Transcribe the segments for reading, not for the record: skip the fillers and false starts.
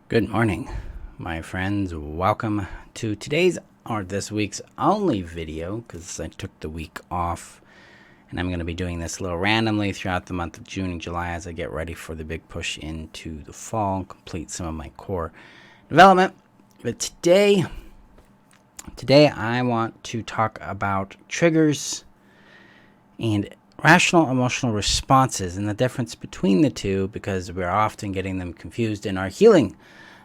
Good morning, my friends. Welcome to today's or this week's only video because I took the week off and I'm going to be doing this a little randomly throughout the month of June and July as I get ready for the big push into the fall, complete some of my core development. But today I want to talk about triggers and rational emotional responses and the difference between the two because we're often getting them confused in our healing.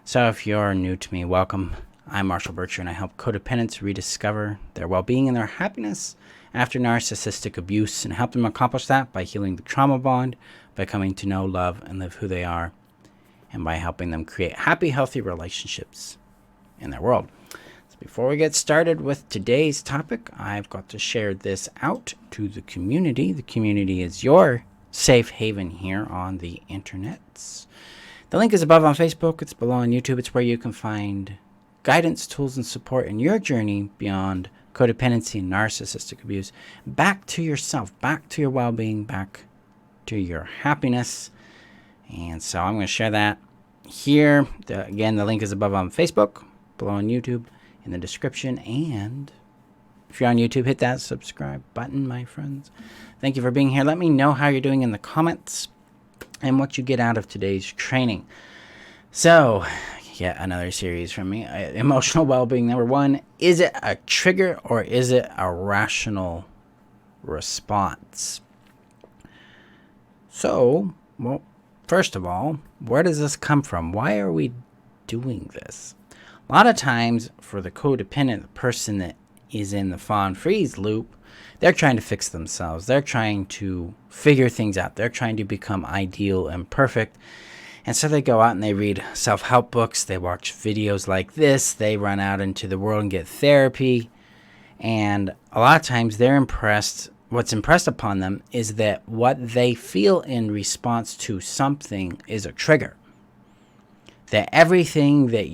So if you're new to me, welcome. I'm Marshall Berkshire and I help codependents rediscover their well-being and their happiness after narcissistic abuse and help them accomplish that by healing the trauma bond, by coming to know, love, and live who they are, and by helping them create happy, healthy relationships in their world. Before we get started with today's topic, I've got to share this out to the community. The community is your safe haven here on the internets. The link is above on Facebook. It's below on YouTube. It's where you can find guidance, tools, and support in your journey beyond codependency and narcissistic abuse, back to yourself, back to your well-being, back to your happiness. And so I'm going to share that here. Again, the link is above on Facebook, below on YouTube, in the description, and if you're on YouTube, hit that subscribe button, my friends. Thank you for being here. Let me know how you're doing in the comments and what you get out of today's training. So, yet another series from me. Emotional well-being number 1. Is it a trigger or is it a rational response? So, well, first of all, where does this come from? Why are we doing this? A lot of times for the codependent, the person that is in the fawn freeze loop, they're trying to fix themselves. They're trying to figure things out. They're trying to become ideal and perfect. And so they go out and they read self-help books. They watch videos like this. They run out into the world and get therapy. And a lot of times they're impressed. What's impressed upon them is that what they feel in response to something is a trigger. That everything that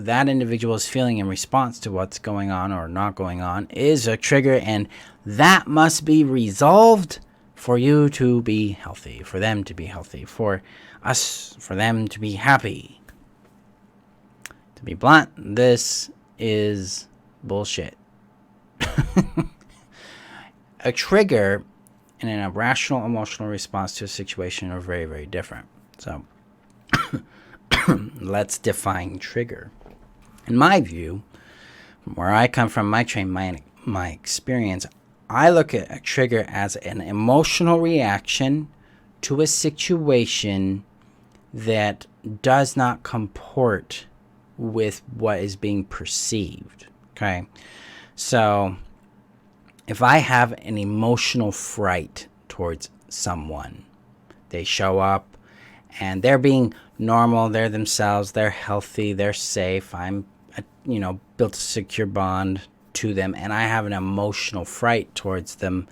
that individual is feeling in response to what's going on or not going on is a trigger, and that must be resolved for you to be healthy, for them to be healthy, for them to be happy. To be blunt, this is bullshit. A trigger and an irrational emotional response to a situation are very, very different. So let's define trigger. In my view, from where I come from, my training, my experience, I look at a trigger as an emotional reaction to a situation that does not comport with what is being perceived. Okay? So, if I have an emotional fright towards someone, they show up and they're being normal, they're themselves, they're healthy, they're safe. I'm, built a secure bond to them, and I have an emotional fright towards them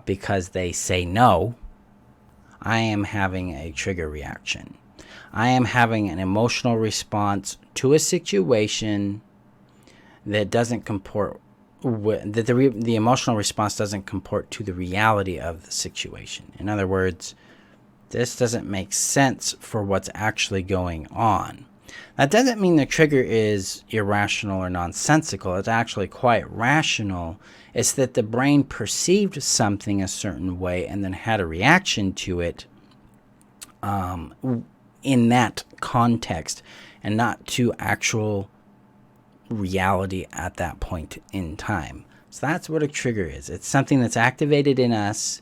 because they say no. I am having a trigger reaction. I am having an emotional response to a situation that doesn't comport with, that the emotional response doesn't comport to the reality of the situation. In other words, this doesn't make sense for what's actually going on. That doesn't mean the trigger is irrational or nonsensical. It's actually quite rational. It's that the brain perceived something a certain way and then had a reaction to it in that context and not to actual reality at that point in time. So that's what a trigger is. It's something that's activated in us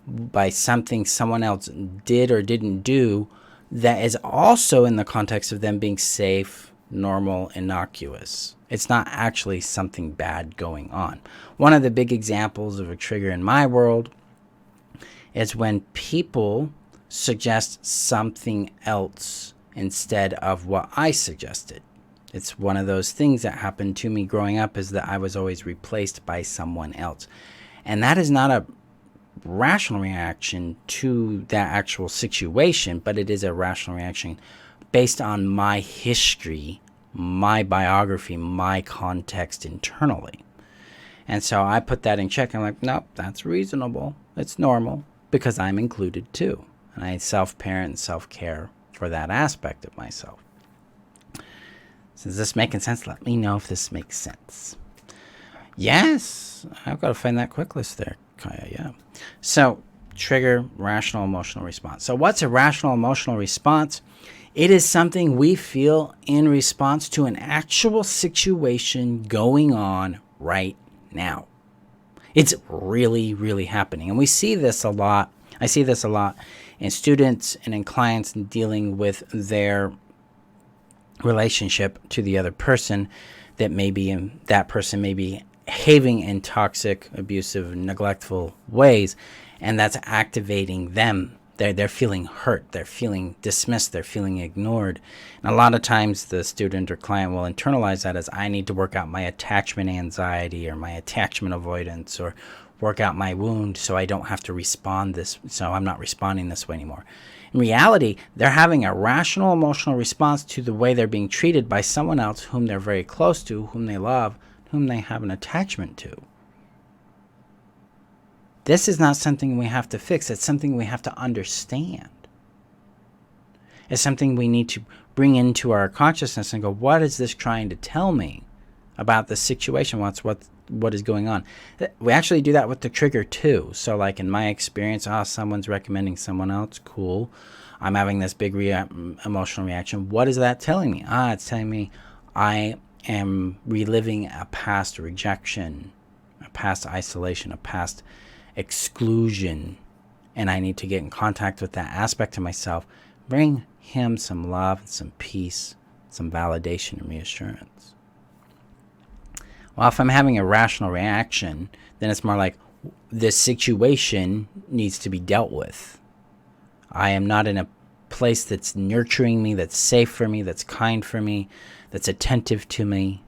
by something someone else did or didn't do that is also in the context of them being safe, normal, innocuous. It's not actually something bad going on. One of the big examples of a trigger in my world is when people suggest something else instead of what I suggested. It's one of those things that happened to me growing up, is that I was always replaced by someone else. And that is not a rational reaction to that actual situation, but it is a rational reaction based on my history, my biography, my context internally. And so I put that in check. I'm like, nope, that's reasonable. It's normal because I'm included too. And I self-parent and self-care for that aspect of myself. So is this making sense? Let me know if this makes sense. Yes, I've got to find that quick list there, Kaya. Yeah. So trigger, rational emotional response. So what's a rational emotional response? It is something we feel in response to an actual situation going on right now. It's really, really happening. And we see this a lot. I see this a lot in students and in clients dealing with their relationship to the other person, that that person may be behaving in toxic, abusive, neglectful ways, and that's activating them. They're feeling hurt, they're feeling dismissed, they're feeling ignored. And a lot of times the student or client will internalize that as, I need to work out my attachment anxiety or my attachment avoidance, or work out my wound so I don't have to respond this, so I'm not responding this way anymore. In reality, they're having a rational emotional response to the way they're being treated by someone else whom they're very close to, whom they love, whom they have an attachment to. This is not something we have to fix. It's something we have to understand. It's something we need to bring into our consciousness and go, what is this trying to tell me about the situation? What is going on? We actually do that with the trigger too. So like in my experience, someone's recommending someone else. Cool. I'm having this big emotional reaction. What is that telling me? It's telling me I am reliving a past rejection, a past isolation, a past exclusion, and I need to get in contact with that aspect of myself, bring him some love, some peace, some validation and reassurance. Well, if I'm having a rational reaction, then it's more like, this situation needs to be dealt with. I am not in a place that's nurturing me, that's safe for me, that's kind for me, that's attentive to me.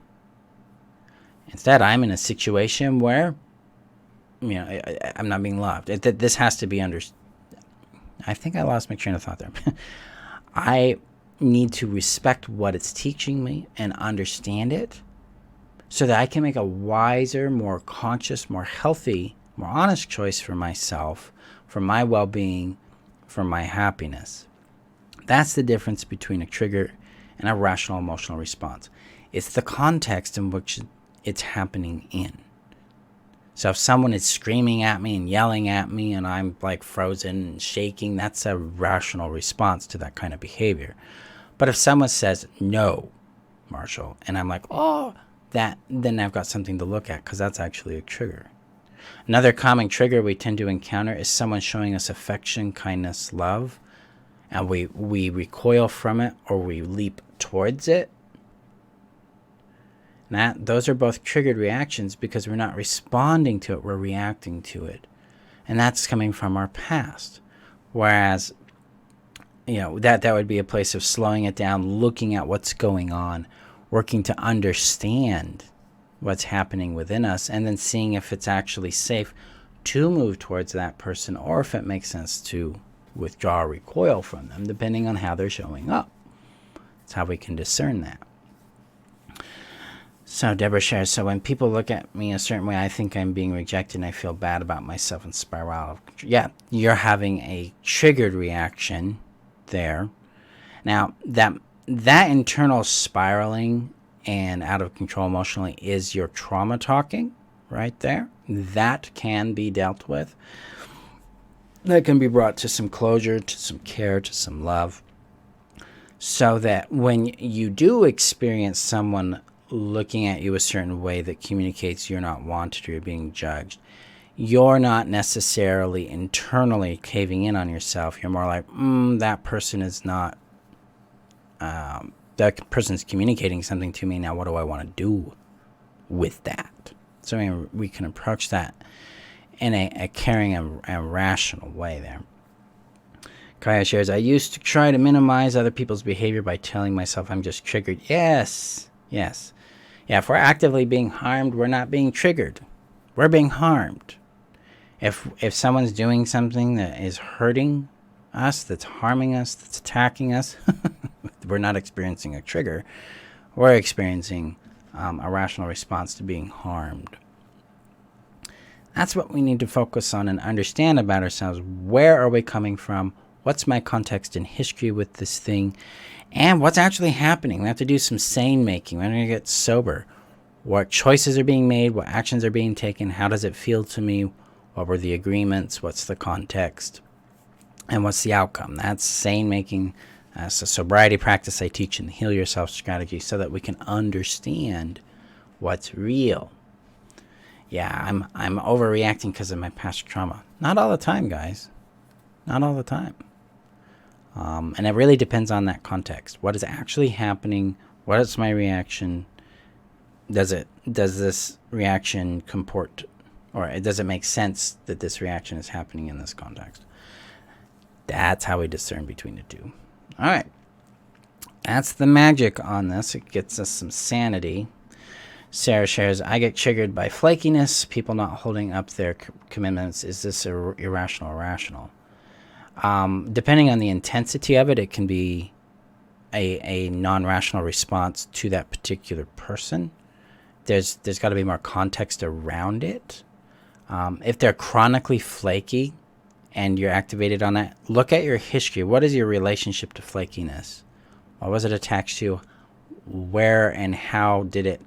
Instead, I'm in a situation where I'm not being loved. This has to be understood. I think I lost my train of thought there. I need to respect what it's teaching me and understand it so that I can make a wiser, more conscious, more healthy, more honest choice for myself, for my well-being, for my happiness. That's the difference between a trigger and a rational emotional response. It's the context in which it's happening in. So if someone is screaming at me and yelling at me and I'm like frozen and shaking, that's a rational response to that kind of behavior. But if someone says, no, Marshall, and I'm like, then I've got something to look at, because that's actually a trigger. Another common trigger we tend to encounter is someone showing us affection, kindness, love, and we recoil from it or we leap towards it. Those are both triggered reactions because we're not responding to it, we're reacting to it. And that's coming from our past. Whereas, that would be a place of slowing it down, looking at what's going on, working to understand what's happening within us, and then seeing if it's actually safe to move towards that person, or if it makes sense to withdraw or recoil from them, depending on how they're showing up. That's how we can discern that. So Deborah shares, so when people look at me a certain way, I think I'm being rejected and I feel bad about myself and spiral out of control. Yeah, you're having a triggered reaction there. Now, that internal spiraling and out of control emotionally is your trauma talking right there. That can be dealt with. That can be brought to some closure, to some care, to some love. So that when you do experience someone looking at you a certain way that communicates you're not wanted or you're being judged, you're not necessarily internally caving in on yourself. You're more like, that person is not, that person's communicating something to me. Now, what do I want to do with that? So we can approach that in a caring and rational way there. Kaya shares, I used to try to minimize other people's behavior by telling myself I'm just triggered. Yes. Yeah, if we're actively being harmed, we're not being triggered. We're being harmed. If someone's doing something that is hurting us, that's harming us, that's attacking us, we're not experiencing a trigger. We're experiencing a rational response to being harmed. That's what we need to focus on and understand about ourselves. Where are we coming from? what's my context and history with this thing, and what's actually happening. We have to do some sane making. We're going to get sober. What choices are being made? What actions are being taken? How does it feel to me? What were the agreements? What's the context? And what's the outcome? That's sane making. That's a sobriety practice I teach in the Heal Yourself strategy so that we can understand what's real. Yeah, I'm overreacting because of my past trauma. Not all the time, guys. Not all the time. And it really depends on that context. What is actually happening? What is my reaction? Does this reaction comport, or does it make sense that this reaction is happening in this context? That's how we discern between the two. All right. That's the magic on this. It gets us some sanity. Sarah shares, I get triggered by flakiness, people not holding up their commitments. Is this irrational or rational? Depending on the intensity of it, it can be a non-rational response to that particular person. There's got to be more context around it. If they're chronically flaky and you're activated on that, look at your history. What is your relationship to flakiness? What was it attached to? Where and how did it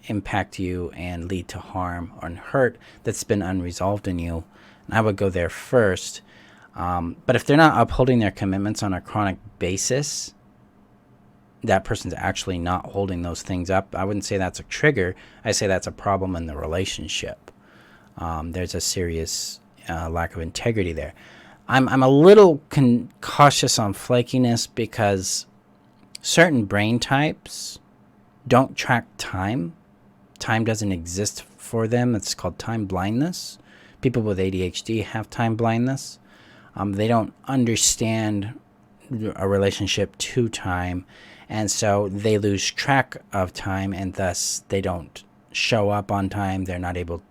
impact you and lead to harm or hurt that's been unresolved in you? And I would go there first. But if they're not upholding their commitments on a chronic basis, that person's actually not holding those things up. I wouldn't say that's a trigger. I say that's a problem in the relationship. There's a serious lack of integrity there. I'm a little cautious on flakiness because certain brain types don't track time. Time doesn't exist for them. It's called time blindness. People with ADHD have time blindness. They don't understand a relationship to time, and so they lose track of time, and thus they don't show up on time. They're not able.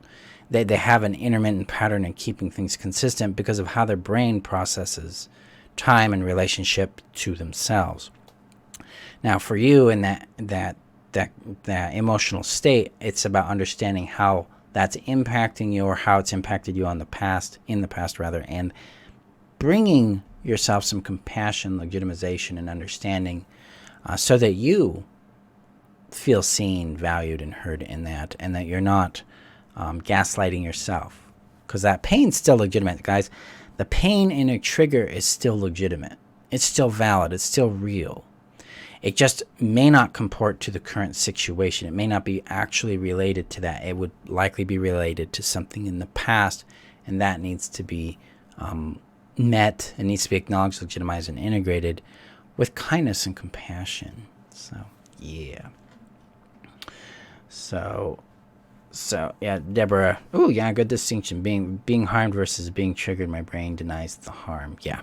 They have an intermittent pattern in keeping things consistent because of how their brain processes time and relationship to themselves. Now, for you in that emotional state, it's about understanding how that's impacting you, or how it's impacted you in the past, and bringing yourself some compassion, legitimization, and understanding so that you feel seen, valued, and heard in that, and that you're not gaslighting yourself. Because that pain's still legitimate, guys. The pain in a trigger is still legitimate. It's still valid. It's still real. It just may not comport to the current situation. It may not be actually related to that. It would likely be related to something in the past, and that needs to be met. It needs to be acknowledged, legitimized, and integrated with kindness and compassion. So, yeah. So yeah, Deborah. Oh, yeah, good distinction. Being harmed versus being triggered. My brain denies the harm. Yeah.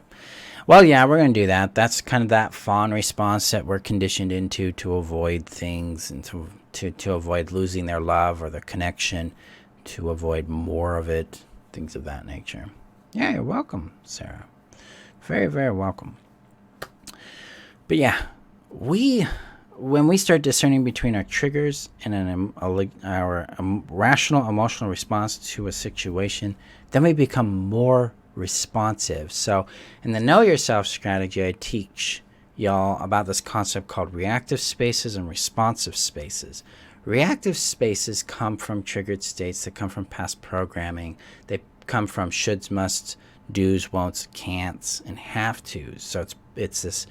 Well, yeah, we're going to do that. That's kind of that fawn response that we're conditioned into to avoid things and to avoid losing their love or their connection, to avoid more of it, things of that nature. Yeah, you're welcome, Sarah. Very, very welcome. But yeah, when we start discerning between our triggers and our rational emotional response to a situation, then we become more responsive. So in the Know Yourself strategy, I teach y'all about this concept called reactive spaces and responsive spaces. Reactive spaces come from triggered states that come from past programming. They come from shoulds, musts, do's, won'ts, can'ts, and have to's. So it's this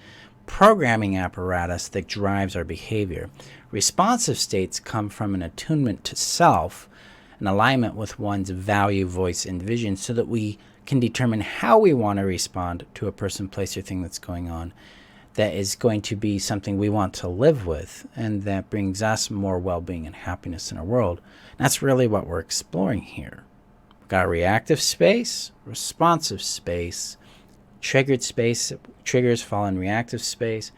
programming apparatus that drives our behavior. Responsive states come from an attunement to self, an alignment with one's value, voice, and vision, so that we can determine how we want to respond to a person, place, or thing that's going on that is going to be something we want to live with and that brings us more well-being and happiness in our world. And that's really what we're exploring here. We've got a reactive space, responsive space, triggered space. Triggers fall in reactive space,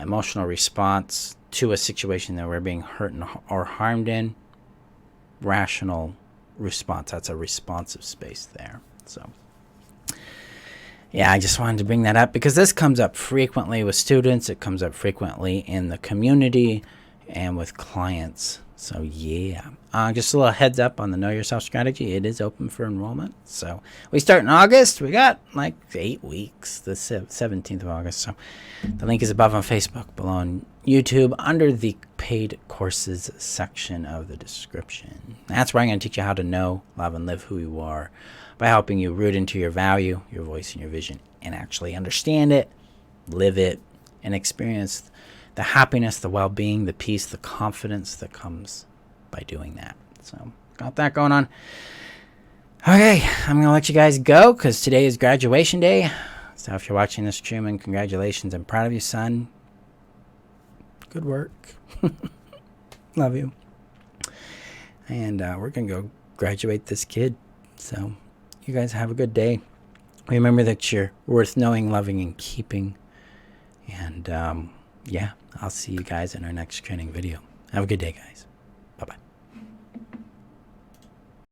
emotional response to a situation that we're being hurt or harmed in, rational response. That's a responsive space there. So yeah, I just wanted to bring that up because this comes up frequently with students. It comes up frequently in the community. and with clients. So yeah, just a little heads up on the Know Yourself strategy. It is open for enrollment. So we start in August. We got like 8 weeks, the 17th of August. So the link is above on Facebook, below on YouTube, under the paid courses section of the description. That's where I'm going to teach you how to know, love, and live who you are by helping you root into your value, your voice, and your vision, and actually understand it, live it, and experience the happiness, the well-being, the peace, the confidence that comes by doing that. So got that going on. Okay, I'm going to let you guys go because today is graduation day. So if you're watching this, Truman, congratulations. I'm proud of you, son. Good work. Love you. And we're going to go graduate this kid. So you guys have a good day. Remember that you're worth knowing, loving, and keeping. And yeah, I'll see you guys in our next training video. Have a good day, guys.